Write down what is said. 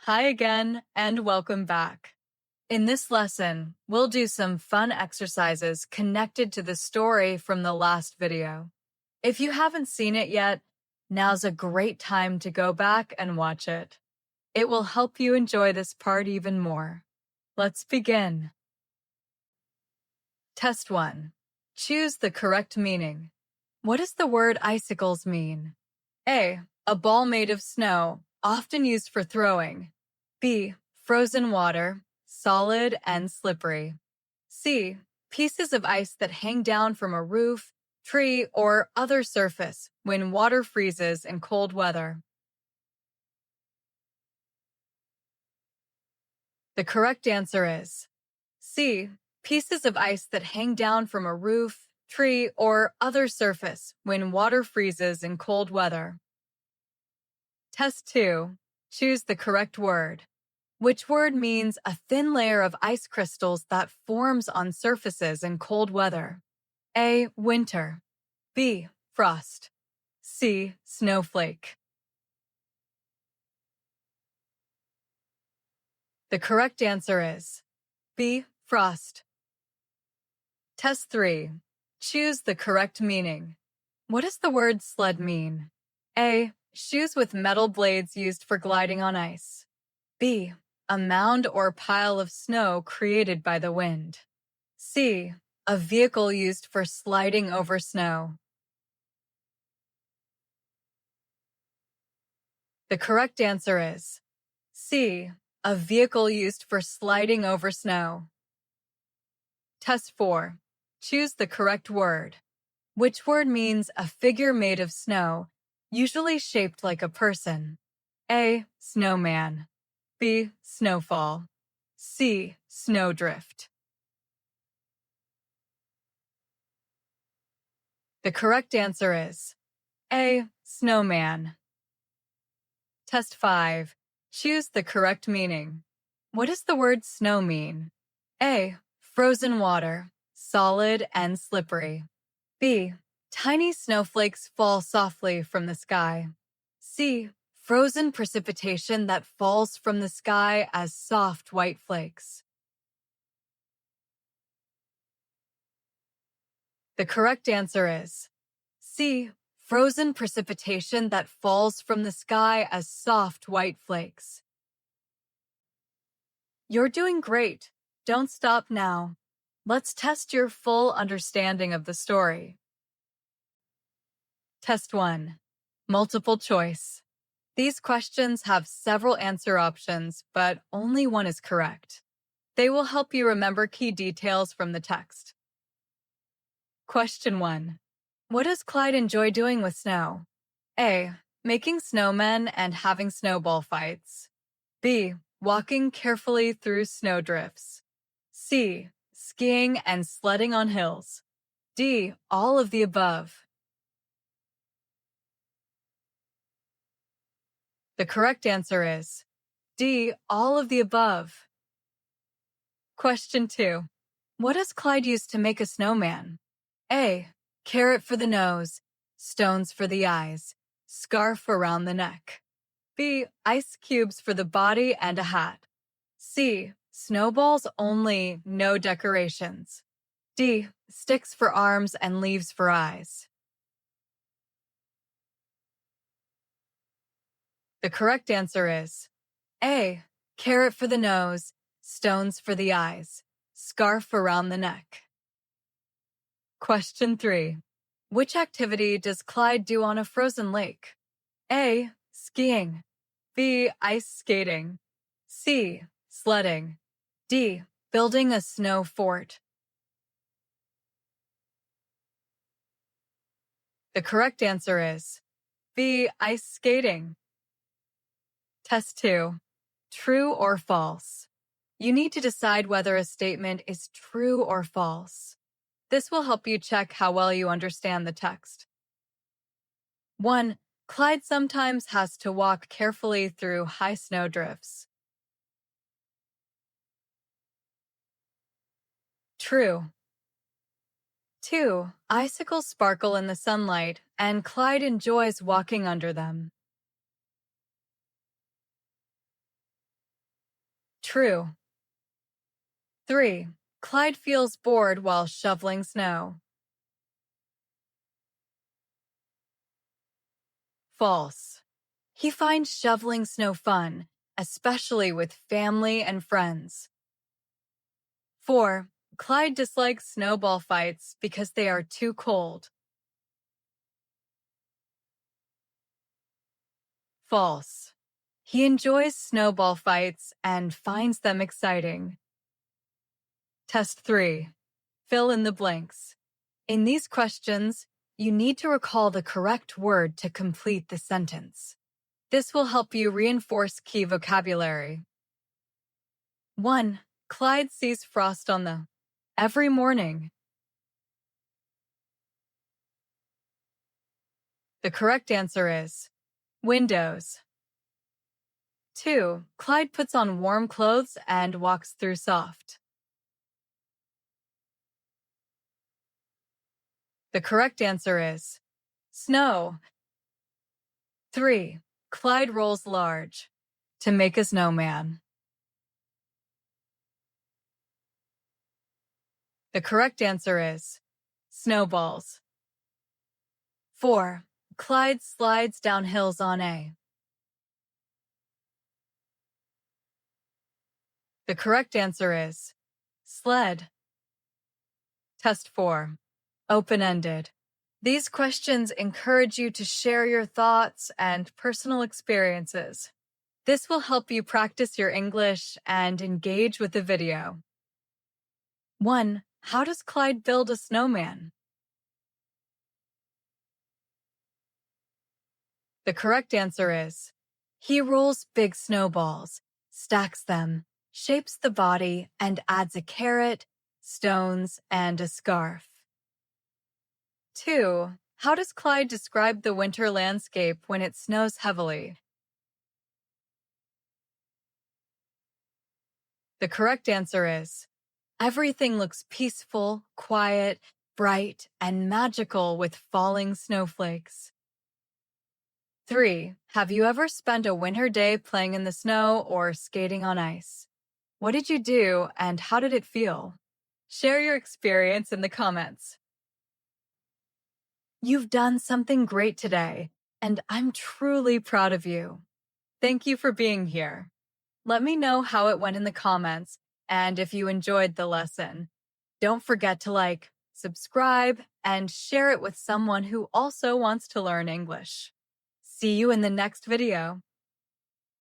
Hi again, and welcome back. In this lesson, we'll do some fun exercises connected to the story from the last video. If you haven't seen it yet, now's a great time to go back and watch it. It will help you enjoy this part even more. Let's begin. Test 1. Choose the correct meaning. What does the word icicles mean? A. A ball made of snow, often used for throwing. B. Frozen water, solid and slippery. C. Pieces of ice that hang down from a roof, tree, or other surface when water freezes in cold weather. The correct answer is C. Pieces of ice that hang down from a roof, tree, or other surface when water freezes in cold weather. Test 2. Choose the correct word. Which word means a thin layer of ice crystals that forms on surfaces in cold weather? A. Winter. B. Frost. C. Snowflake. The correct answer is B. Frost. Test 3. Choose the correct meaning. What does the word sled mean? A. Shoes with metal blades used for gliding on ice. B. A mound or pile of snow created by the wind. C. A vehicle used for sliding over snow. The correct answer is C. A vehicle used for sliding over snow. Test 4. Choose the correct word. Which word means a figure made of snow, usually shaped like a person? A. Snowman. B. Snowfall. C. Snowdrift. The correct answer is A. Snowman. Test 5. Choose the correct meaning. What does the word snow mean? A. Frozen water, solid and slippery. B. Tiny snowflakes fall softly from the sky. C. Frozen precipitation that falls from the sky as soft white flakes. The correct answer is C. Frozen precipitation that falls from the sky as soft white flakes. You're doing great. Don't stop now. Let's test your full understanding of the story. Test 1. Multiple choice. These questions have several answer options, but only one is correct. They will help you remember key details from the text. Question 1. What does Clyde enjoy doing with snow? A. Making snowmen and having snowball fights. B. Walking carefully through snowdrifts. C. Skiing and sledding on hills. D. All of the above. The correct answer is D. All of the above. Question 2. What does Clyde use to make a snowman? A. Carrot for the nose, stones for the eyes, scarf around the neck. B. Ice cubes for the body and a hat. C. Snowballs only, no decorations. D. Sticks for arms and leaves for eyes. The correct answer is A. Carrot for the nose, stones for the eyes, scarf around the neck. Question 3. Which activity does Clyde do on a frozen lake? A. Skiing. B. Ice skating. C. Sledding. D. Building a snow fort. The correct answer is B. Ice skating. Test 2. True or false? You need to decide whether a statement is true or false. This will help you check how well you understand the text. 1. Clyde sometimes has to walk carefully through high snowdrifts. True. 2. Icicles sparkle in the sunlight, and Clyde enjoys walking under them. True. 3. Clyde feels bored while shoveling snow. False. He finds shoveling snow fun, especially with family and friends. 4. Clyde dislikes snowball fights because they are too cold. False. He enjoys snowball fights and finds them exciting. Test 3. Fill in the blanks. In these questions, you need to recall the correct word to complete the sentence. This will help you reinforce key vocabulary. 1. Clyde sees frost on the every morning. The correct answer is windows. 2. Clyde puts on warm clothes and walks through soft. The correct answer is snow. 3. Clyde rolls large to make a snowman. The correct answer is snowballs. 4. Clyde slides down hills on a. The correct answer is sled. Test 4. Open-ended. These questions encourage you to share your thoughts and personal experiences. This will help you practice your English and engage with the video. 1. How does Clyde build a snowman? The correct answer is he rolls big snowballs, stacks them, shapes the body, and adds a carrot, stones, and a scarf. 2. How does Clyde describe the winter landscape when it snows heavily? The correct answer is everything looks peaceful, quiet, bright, and magical with falling snowflakes. 3. Have you ever spent a winter day playing in the snow or skating on ice? What did you do and how did it feel? Share your experience in the comments. You've done something great today, and I'm truly proud of you. Thank you for being here. Let me know how it went in the comments and if you enjoyed the lesson. Don't forget to like, subscribe, and share it with someone who also wants to learn English. See you in the next video.